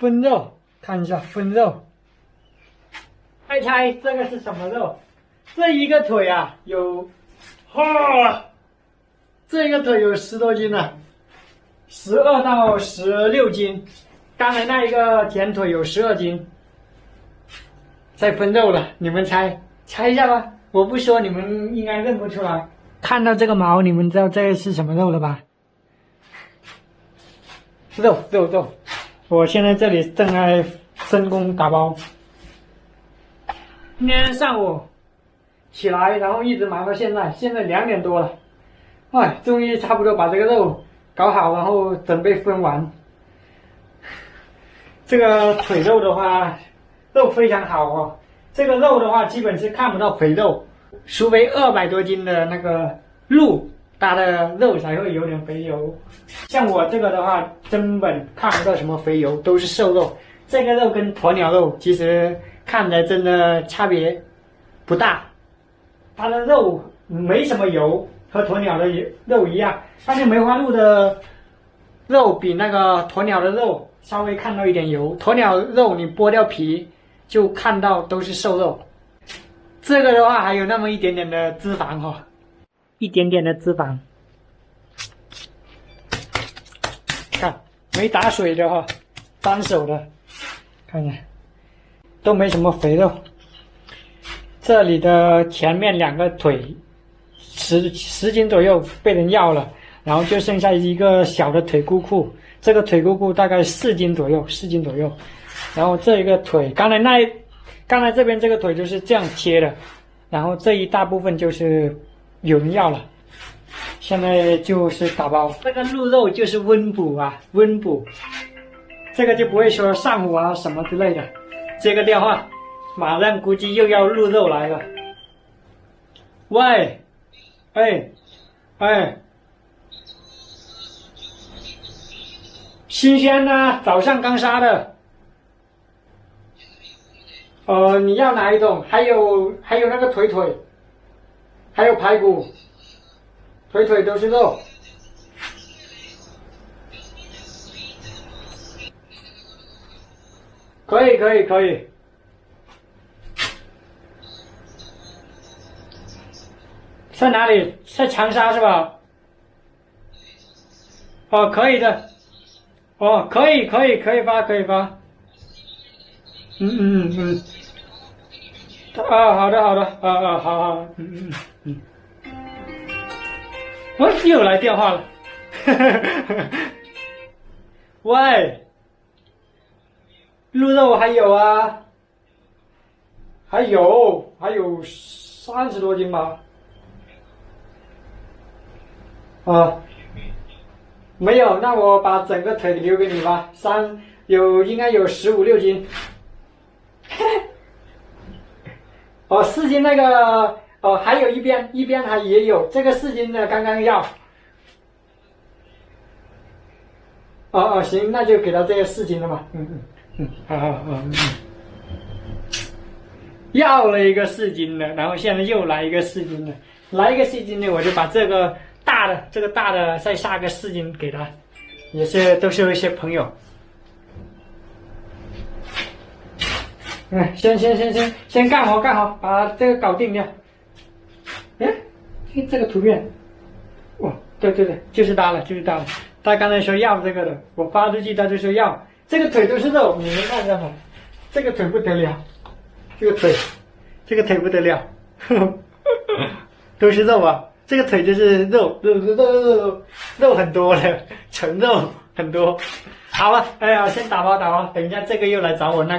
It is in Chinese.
分肉，看一下分肉。猜猜这个是什么肉？这一个腿啊，有，这个腿有10多斤呢，12到16斤。刚才那一个前腿有12斤。再分肉了，你们猜一下吧。我不说，你们应该认不出来。看到这个毛，你们知道这个是什么肉了吧？肉。我现在这里正在深工打包。今天上午起来，然后一直忙到现在2点多了，哎，终于差不多把这个肉搞好，然后准备分完。这个腿肉的话，肉非常好哦。这个肉的话，基本是看不到肥肉，除非200多斤的那个鹿，它的肉才会有点肥油。像我这个的话，根本看不到什么肥油，都是瘦肉。这个肉跟鸵鸟肉其实看起来真的差别不大，它的肉没什么油，和鸵鸟的肉一样。但是梅花鹿的肉比那个鸵鸟的肉稍微看到一点油，鸵鸟肉你剥掉皮就看到都是瘦肉。这个的话还有那么一点点的脂肪哈，一点点的脂肪。看没打水的哈，单手的，看看都没什么肥肉。这里的前面2个腿10斤左右被人要了，然后就剩下一个小的腿股裤，这个腿股裤大概4斤左右。然后这一个腿，刚才这边这个腿就是这样切的，然后这一大部分就是有人要了，现在就是打包。这个鹿肉就是温补啊，温补，这个就不会说上火啊什么之类的。这个电话马上估计又要鹿肉来了。喂，哎，新鲜的，早上刚杀的。你要哪一种？还有那个腿，还有排骨，腿都是肉。可以。在哪里？在长沙是吧？哦，可以的。哦，可以发。嗯。啊，好的，好，我又来电话了，喂，鹿肉还有啊，还有30多斤吧？啊，没有，那我把整个腿留给你吧，应该有15、16斤。4斤那个还有一边还也有这个4斤的刚刚要。行，那就给他这个4斤了嘛。好。要了一个4斤的，然后现在又来一个4斤的，来一个4斤的，我就把这个大的再下个4斤给他，都是一些朋友。先干好，把这个搞定掉。这个图片，对，就是他了。他刚才说要这个的，我发出去他就说要。这个腿都是肉，你们看到吗？这个腿不得了，这个腿不得了，都是肉啊。这个腿就是肉很多了，纯肉很多。好了，哎呀，先打包，等一下这个又来找我那个。